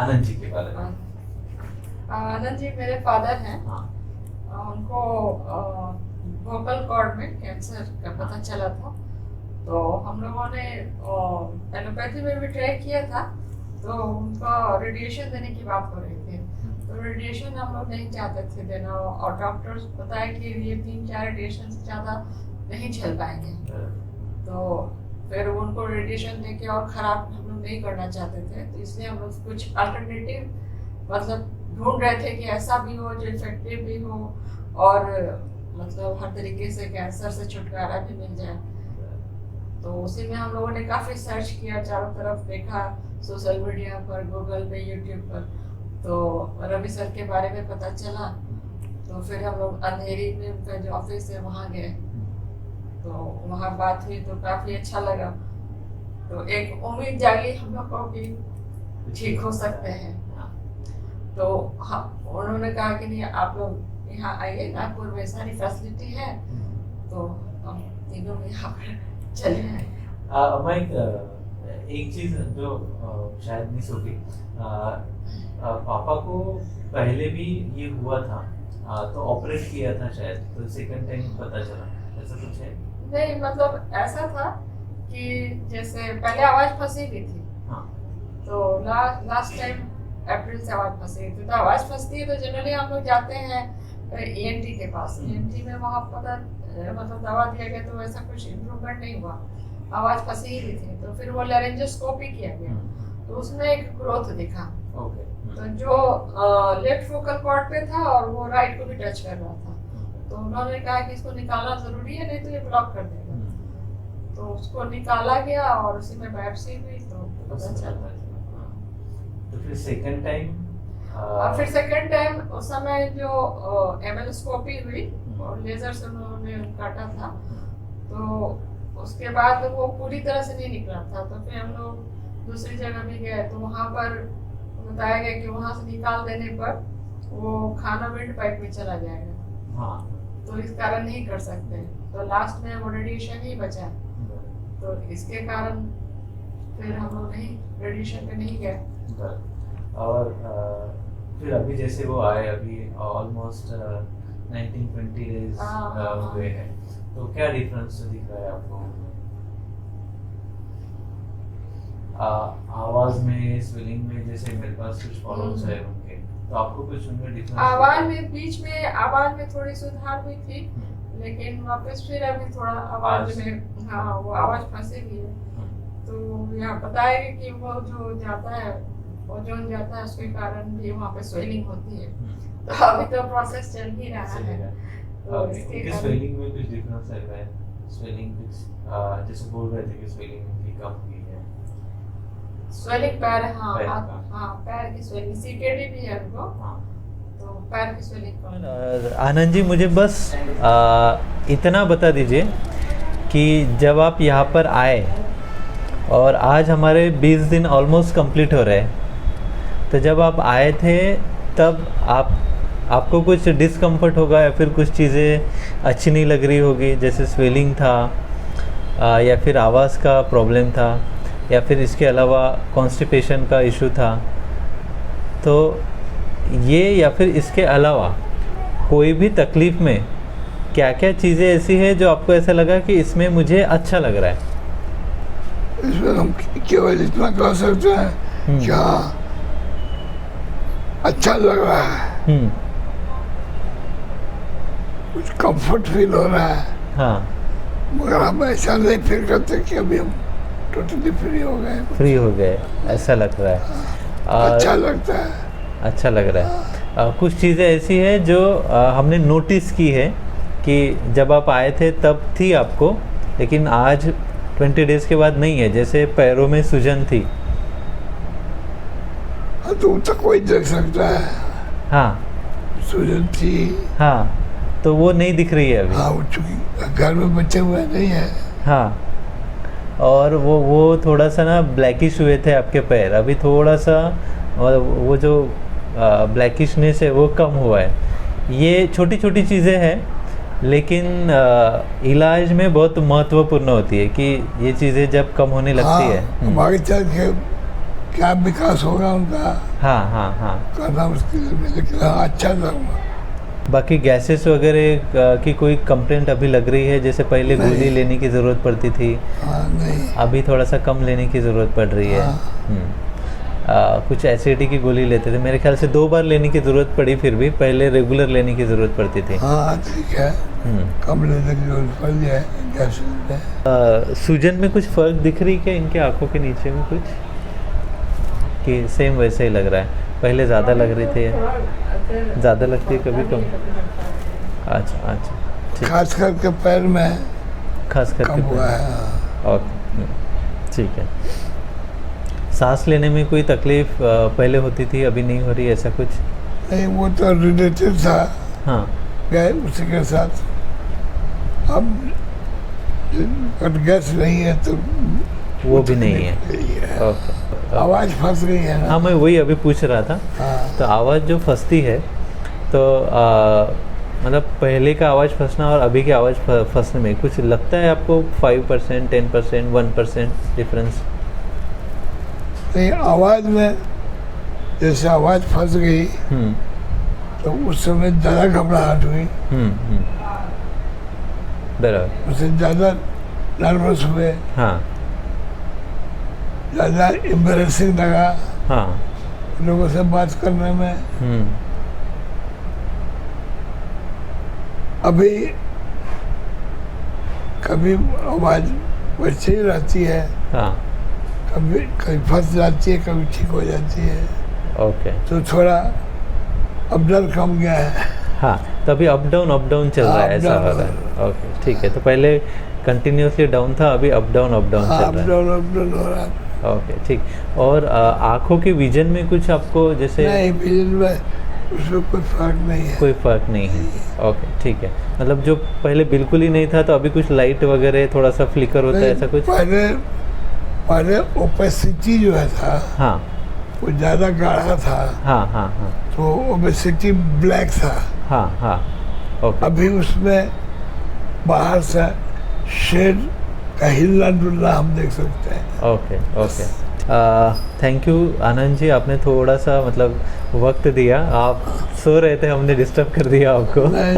आनंद जी के बारे में। आनंद जी मेरे फादर हैं। हाँ। उनको वोकल कॉर्ड में कैंसर का पता चला था, तो हम लोगों ने एलोपैथी में भी ट्राई किया था, तो उनका रेडिएशन देने की बात हो रही थी। तो रेडिएशन हम लोग नहीं चाहते थे देना, और डॉक्टर्स बताया कि ये 3-4 रेडिएशन से ज़्यादा नहीं झेल पाएंगे। तो फिर उनको रेडिएशन देके और ख़राब हम लोग नहीं करना चाहते थे, तो इसलिए हम लोग कुछ अल्टरनेटिव मतलब ढूंढ रहे थे कि ऐसा भी हो जो इफेक्टिव भी हो और मतलब हर तरीके से कैंसर से छुटकारा भी मिल जाए। तो उसी में हम लोगों ने काफ़ी सर्च किया, चारों तरफ देखा, सोशल मीडिया पर, गूगल पे, यूट्यूब पर, तो रवि सर के बारे में पता चला। तो फिर हम लोग अंधेरी में उनका जो ऑफिस है वहाँ गए, तो वहाँ बात हुई तो काफ़ी अच्छा लगा। तो एक उम्मीद जागी हम लोग को कि ठीक हो सकते हैं। तो हाँ, उन्होंने कहा कि नहीं आप लोग यहाँ आइए, नागपुर में सारी फैसिलिटी है, तो हम तीनों यहाँ पर चले आए। मैं एक चीज जो शायद मिस होगी, पापा को पहले भी ये हुआ था, तो ऑपरेट किया था शायद, तो सेकंड टाइम पता चला, ऐसा कुछ है? नहीं, मतलब ऐसा था कि जैसे पहले आवाज फंसी हुई थी। हाँ। तो लास्ट टाइम अप्रैल से आवाज फंसी हुई थी, तो आवाज फंसती है तो जनरली हम लोग जाते हैं ENT के पास। ENT में वहाँ पता मतलब दवा दिया गया, तो ऐसा कुछ इम्प्रूवमेंट नहीं हुआ, आवाज फंसी हुई थी। तो फिर वो लैरिंजोस्कोपी किया गया, तो उसमें एक ग्रोथ दिखा। तो जो लेफ्ट फोकल कॉर्ड पे था और वो राइट को भी टच कर रहा था, तो उन्होंने कहा कि इसको निकालना जरूरी है, नहीं तो ये ब्लॉक कर देगा। तो उसको निकाला गया और उसी में बायोप्सी हुई, तो पता चला। तो फिर सेकंड टाइम उस समय जो एमएलस्कोपी हुई और लेजर से उन्होंने काटा था, तो उसके बाद वो पूरी तरह से नहीं निकला था। तो फिर हम लोग दूसरी जगह भी गए, तो वहाँ पर बताया गया कि वहाँ से निकाल देने पर वो खाना विंड पाइप में चला जाएगा। हाँ। तो इस कारण नहीं कर सकते, तो लास्ट में वो रेडिएशन ही बचा। तो इसके कारण फिर हम लोग नहीं रेडिएशन पे नहीं गए। और फिर अभी जैसे वो आए, अभी ऑलमोस्ट 19-20 डेज हुए हैं, तो क्या डिफरेंस दिख रहा है आपको? आवाज में, स्वेलिंग में, जैसे मेरे पास कुछ फॉलोअर्स है उनके, तो आपको कुछ उनमें डिफरेंस? आवाज में बीच में आवाज में थोड़ी सुधार हुई थी, लेकिन वापस फिर अभी थोड़ा आवाज में हाँ वो आवाज फंसी हुई है। तो यहाँ बताएगा कि वो जो जाता है, वो जोन जाता है, उसके कारण भी वहाँ पे स्वेलिंग होती है। तो अभी तो प्रोसेस चल ही रहा है। तो इसके स्वेलिंग में कुछ डिफरेंस है? स्वेलिंग कुछ जैसे बोल रहे थे कि स्वेलिंग भी कम हुई है। स्वेलिंग पैर, हाँ पैर की स्वेलिंग, CKD भी है उनको, तो पैर की स्वेलिंग। आनंद जी, मुझे बस इतना बता दीजिए कि जब आप यहाँ पर आए और आज हमारे 20 दिन ऑलमोस्ट कंप्लीट हो रहे हैं, तो जब आप आए थे तब आपको कुछ डिस्कम्फर्ट होगा या फिर कुछ चीज़ें अच्छी नहीं लग रही होगी, जैसे स्वेलिंग था या फिर आवाज़ का प्रॉब्लम था या फिर इसके अलावा कॉन्स्टिपेशन का इशू था, तो ये या फिर इसके अलावा कोई भी तकलीफ़ में क्या क्या चीज़ें ऐसी है जो आपको ऐसा लगा कि इसमें मुझे अच्छा लग रहा है? इसमें हम केवल इतना कह सकते हैं कि हाँ अच्छा लग रहा है, कुछ कंफर्ट फील हो रहा है। हाँ, मगर हम ऐसा नहीं फील करते कि अभी हम टोटली फ्री हो गए, ऐसा लग रहा है। अच्छा लगता है, अच्छा लग रहा है। कुछ चीज़ें ऐसी है जो हमने नोटिस की है कि जब आप आए थे तब थी आपको, लेकिन आज 20 डेज़ के बाद नहीं है, जैसे पैरों में सूजन थी। हाँ, तो तक कोई देख सकता है। हाँ, सूजन थी। हाँ, तो वो नहीं दिख रही है अभी। हाँ, वो चूँकि घर में बचे हुए नहीं है। हाँ, और वो थोड़ा सा ना ब्लैकिश हुए थे आपके पैर, अभी थोड़ा सा और वो जो ब्लैकिशनेस है वो कम हुआ है। ये छोटी छोटी चीज़ें हैं, लेकिन इलाज में बहुत महत्वपूर्ण होती है कि ये चीज़ें जब कम होने लगती है। हमारे चल के क्या विकास होगा उनका हाँ हाँ हाँ। करना मुश्किल है, लेकिन हाँ, अच्छा करूँगा। बाकी गैसेस वगैरह की कोई कंप्लेंट अभी लग रही है? जैसे पहले नहीं। गोली लेने की ज़रूरत पड़ती थी, हाँ नहीं। अभी थोड़ा सा कम लेने की ज़रूरत पड़ रही है। हाँ। कुछ एसिडिटी की गोली लेते थे, मेरे ख्याल से 2 बार लेने की ज़रूरत पड़ी, फिर भी पहले रेगुलर लेने की ज़रूरत पड़ती थी। हाँ ठीक है, कम लेने की जरूरत पड़ जाए गैस में। सूजन में कुछ फ़र्क दिख रही क्या इनके आँखों के नीचे में कुछ, कि सेम वैसे ही लग रहा है? पहले ज़्यादा लग रही थी, ज़्यादा लगती है, कभी कम? अच्छा अच्छा, ठीक। खास करके पैर में खास कम करके हुआ है। हाँ। ओके, ठीक है। सांस लेने में कोई तकलीफ पहले होती थी, अभी नहीं हो रही, ऐसा कुछ? नहीं, वो तो रिलेटिव था, हाँ गए उसी के साथ। अब गैस नहीं है तो वो भी नहीं है। नहीं है। ओके, आवाज़ फंस गई है ना। हाँ मैं वही अभी पूछ रहा था। हाँ। तो आवाज़ जो फंसती है, तो मतलब पहले का आवाज़ फंसना और अभी की आवाज़ फंसने में कुछ लगता है आपको 5%, 10%, 1% डिफरेंस? नहीं, आवाज़ में जैसे आवाज़ फंस गई हम्म तो उस समय ज़्यादा घबराहट हुई, बराबर। उससे ज़्यादा नर्वस हुए, हाँ ज़्यादा एम्बेरसिंग लगा हाँ। लोगों से बात करने में। अभी कभी आवाज़ वैसे ही रहती है, हाँ कभी कभी फंस जाती है, कभी ठीक हो जाती है, ओके। तो थोड़ा अब डर कम गया है। हाँ, तो अभी अप डाउन चल रहा है, up ऐसा down हो रहा है। ओके, ठीक है। तो पहले कंटिन्यूसली डाउन था, अभी अप डाउन अप चल रहा है। डाउन हो रहा है। ओके, ठीक। और आँखों के विजन में कुछ आपको जैसे? नहीं, विजन में उसमें कोई फर्क नहीं है। कोई फर्क नहीं है। ओके, ठीक है। मतलब जो पहले बिल्कुल ही नहीं था, तो अभी कुछ लाइट वगैरह थोड़ा सा फ्लिकर होता है, ऐसा कुछ? पहले ओपेसिटी जो है था, हाँ वो ज़्यादा गाढ़ा था, हाँ हाँ हाँ तो ओपेसिटी ब्लैक था। हाँ हाँ। ओके, अभी उसमें बाहर से शेड का हिलना डुलना हम देख सकते हैं। Okay okay. Thank you Anand ji, आपने थोड़ा सा मतलब वक्त दिया। आप सो रहे थे, हमने डिस्टर्ब कर दिया आपको। नहीं,